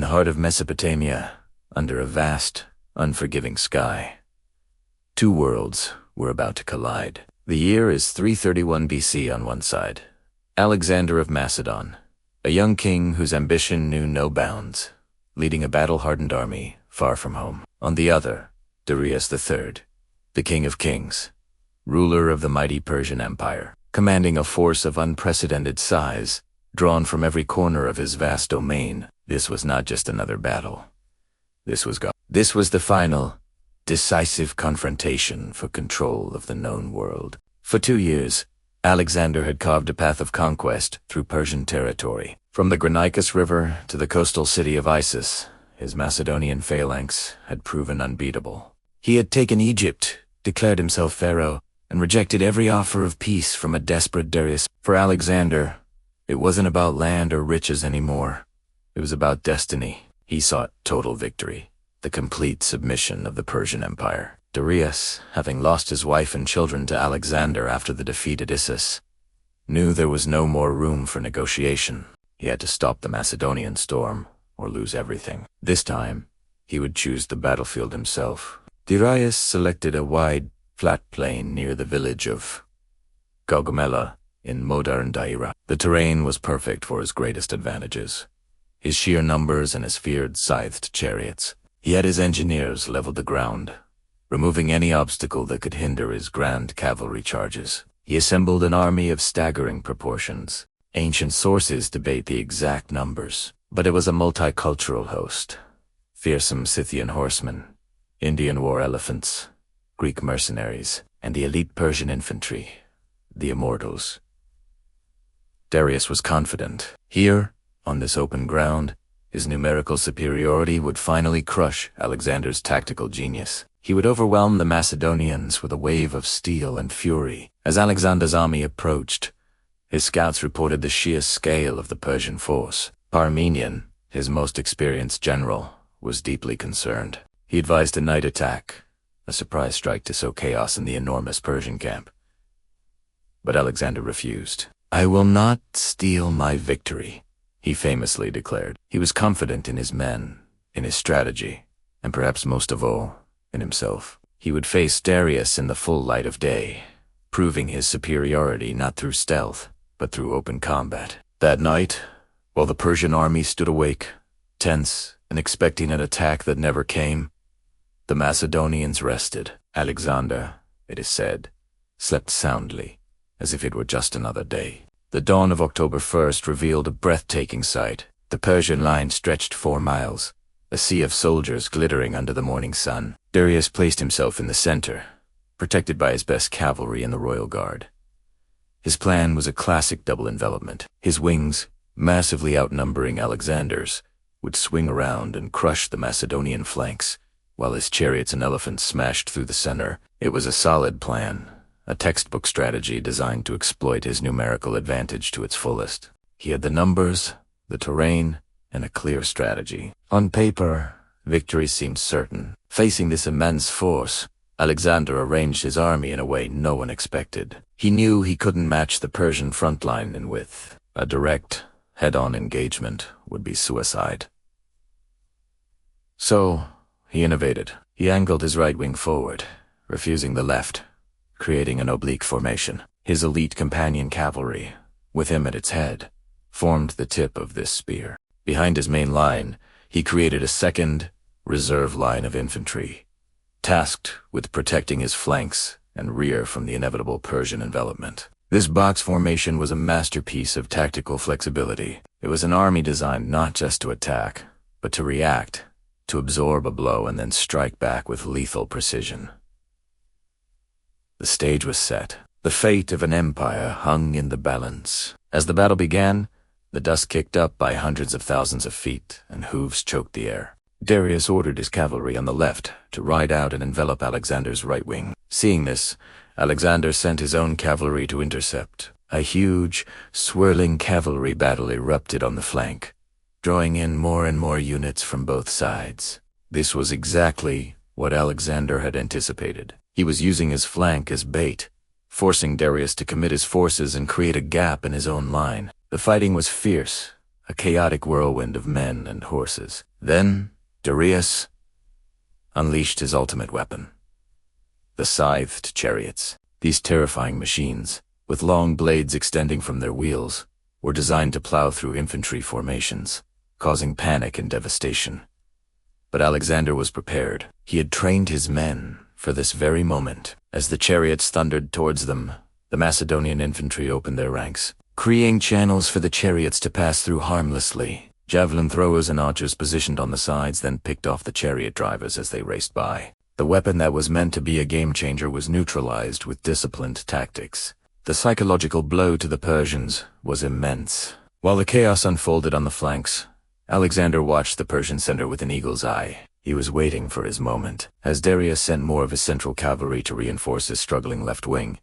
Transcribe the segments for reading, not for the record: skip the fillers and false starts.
the heart of Mesopotamia, under a vast, unforgiving sky. Two worlds were about to collide. The year is 331 BC on one side. Alexander of Macedon, a young king whose ambition knew no bounds, leading a battle-hardened army far from home. On the other, Darius III, the king of kings, ruler of the mighty Persian Empire, commanding a force of unprecedented size, drawn from every corner of his vast domain. This was not just another battle. This was the final, decisive confrontation for control of the known world. For 2 years, Alexander had carved a path of conquest through Persian territory. From the Granicus River to the coastal city of Issus, his Macedonian phalanx had proven unbeatable. He had taken Egypt, declared himself pharaoh, and rejected every offer of peace from a desperate Darius. For Alexander, it wasn't about land or riches anymore. It was about destiny. He sought total victory, the complete submission of the Persian Empire. Darius, having lost his wife and children to Alexander after the defeat at Issus, knew there was no more room for negotiation. He had to stop the Macedonian storm or lose everything. This time, he would choose the battlefield himself. Darius selected a wide, flat plain near the village of Gaugamela in modern Daira. The terrain was perfect for his greatest advantages: his sheer numbers and his feared scythed chariots. He had his engineers level the ground, removing any obstacle that could hinder his grand cavalry charges. He assembled an army of staggering proportions. Ancient sources debate the exact numbers, but it was a multicultural host. Fearsome Scythian horsemen, Indian war elephants, Greek mercenaries, and the elite Persian infantry, the Immortals. Darius was confident. Here, on this open ground, his numerical superiority would finally crush Alexander's tactical genius. He would overwhelm the Macedonians with a wave of steel and fury. As Alexander's army approached, his scouts reported the sheer scale of the Persian force. Parmenion, his most experienced general, was deeply concerned. He advised a night attack, a surprise strike to sow chaos in the enormous Persian camp. But Alexander refused. "I will not steal my victory," he famously declared. He was confident in his men, in his strategy, and perhaps most of all, in himself. He would face Darius in the full light of day, proving his superiority not through stealth, but through open combat. That night, while the Persian army stood awake, tense and expecting an attack that never came, the Macedonians rested. Alexander, it is said, slept soundly, as if it were just another day. The dawn of October 1st revealed a breathtaking sight. The Persian line stretched 4 miles, a sea of soldiers glittering under the morning sun. Darius placed himself in the center, protected by his best cavalry and the royal guard. His plan was a classic double envelopment. His wings, massively outnumbering Alexander's, would swing around and crush the Macedonian flanks, while his chariots and elephants smashed through the center. It was a solid plan, a textbook strategy designed to exploit his numerical advantage to its fullest. He had the numbers, the terrain, and a clear strategy. On paper, victory seemed certain. Facing this immense force, Alexander arranged his army in a way no one expected. He knew he couldn't match the Persian front line in width. A direct, head-on engagement would be suicide. So, he innovated. He angled his right wing forward, refusing the left, creating an oblique formation. His elite companion cavalry, with him at its head, formed the tip of this spear. Behind his main line, he created a second, reserve line of infantry, tasked with protecting his flanks and rear from the inevitable Persian envelopment. This box formation was a masterpiece of tactical flexibility. It was an army designed not just to attack, but to react, to absorb a blow and then strike back with lethal precision. The stage was set. The fate of an empire hung in the balance. As the battle began, the dust kicked up by hundreds of thousands of feet, and hooves choked the air. Darius ordered his cavalry on the left to ride out and envelop Alexander's right wing. Seeing this, Alexander sent his own cavalry to intercept. A huge, swirling cavalry battle erupted on the flank, drawing in more and more units from both sides. This was exactly what Alexander had anticipated. He was using his flank as bait, forcing Darius to commit his forces and create a gap in his own line. The fighting was fierce, a chaotic whirlwind of men and horses. Then, Darius unleashed his ultimate weapon, the scythed chariots. These terrifying machines, with long blades extending from their wheels, were designed to plow through infantry formations, causing panic and devastation. But Alexander was prepared. He had trained his men for this very moment. As the chariots thundered towards them, the Macedonian infantry opened their ranks, creating channels for the chariots to pass through harmlessly. Javelin throwers and archers positioned on the sides then picked off the chariot drivers as they raced by. The weapon that was meant to be a game-changer was neutralized with disciplined tactics. The psychological blow to the Persians was immense. While the chaos unfolded on the flanks, Alexander watched the Persian center with an eagle's eye. He was waiting for his moment. As Darius sent more of his central cavalry to reinforce his struggling left wing,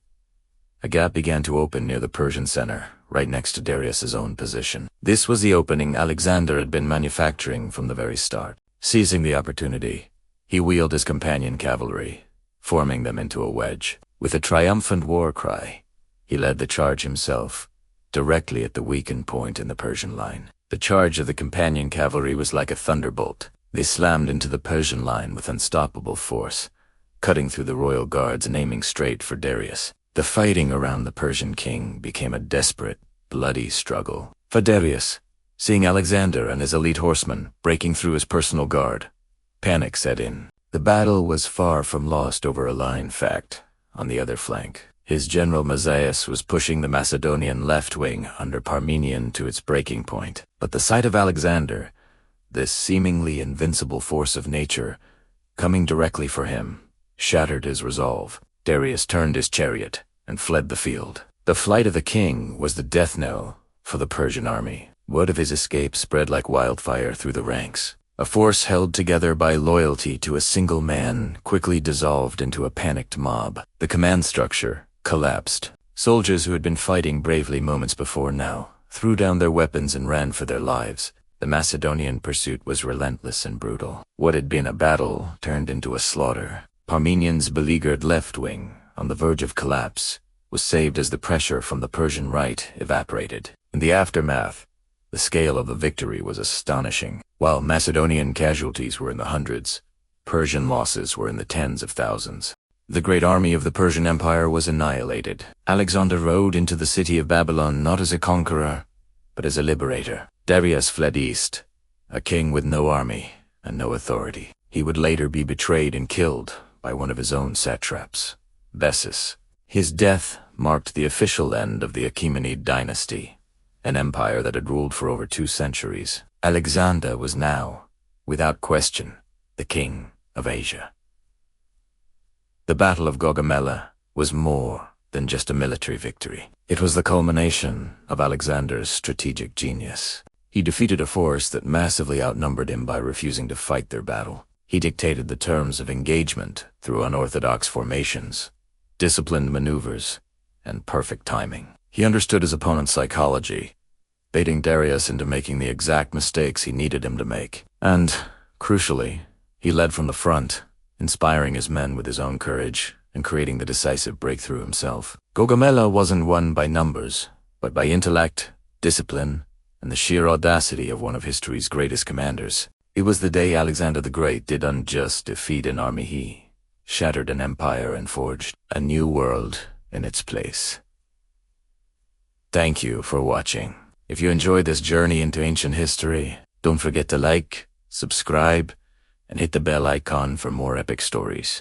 a gap began to open near the Persian center, right next to Darius's own position. This was the opening Alexander had been manufacturing from the very start. Seizing the opportunity, he wheeled his companion cavalry, forming them into a wedge. With a triumphant war cry, he led the charge himself, directly at the weakened point in the Persian line. The charge of the companion cavalry was like a thunderbolt. They slammed into the Persian line with unstoppable force, cutting through the royal guards and aiming straight for Darius. The fighting around the Persian king became a desperate, bloody struggle. For Darius, seeing Alexander and his elite horsemen breaking through his personal guard, panic set in. The battle was far from lost over a line fact. On the other flank, his general Mazaeus was pushing the Macedonian left wing under Parmenion to its breaking point. But the sight of Alexander, this seemingly invincible force of nature, coming directly for him, shattered his resolve. Darius turned his chariot and fled the field. The flight of the king was the death knell for the Persian army. Word of his escape spread like wildfire through the ranks. A force held together by loyalty to a single man quickly dissolved into a panicked mob. The command structure collapsed. Soldiers who had been fighting bravely moments before now threw down their weapons and ran for their lives. The Macedonian pursuit was relentless and brutal. What had been a battle turned into a slaughter. Parmenion's beleaguered left wing, on the verge of collapse, was saved as the pressure from the Persian right evaporated. In the aftermath, the scale of the victory was astonishing. While Macedonian casualties were in the hundreds, Persian losses were in the tens of thousands. The great army of the Persian Empire was annihilated. Alexander rode into the city of Babylon not as a conqueror, but as a liberator. Darius fled east, a king with no army and no authority. He would later be betrayed and killed by one of his own satraps, Bessus. His death marked the official end of the Achaemenid dynasty, an empire that had ruled for over 2 centuries. Alexander was now, without question, the king of Asia. The Battle of Gaugamela was more than just a military victory. It was the culmination of Alexander's strategic genius. He defeated a force that massively outnumbered him by refusing to fight their battle. He dictated the terms of engagement through unorthodox formations, disciplined maneuvers, and perfect timing. He understood his opponent's psychology, baiting Darius into making the exact mistakes he needed him to make. And, crucially, he led from the front, inspiring his men with his own courage and creating the decisive breakthrough himself. Gaugamela wasn't won by numbers, but by intellect, discipline, and the sheer audacity of one of history's greatest commanders. It was the day Alexander the Great didn't just defeat an army, he shattered an empire and forged a new world in its place. Thank you for watching. If you enjoyed this journey into ancient history, don't forget to like, subscribe, and hit the bell icon for more epic stories.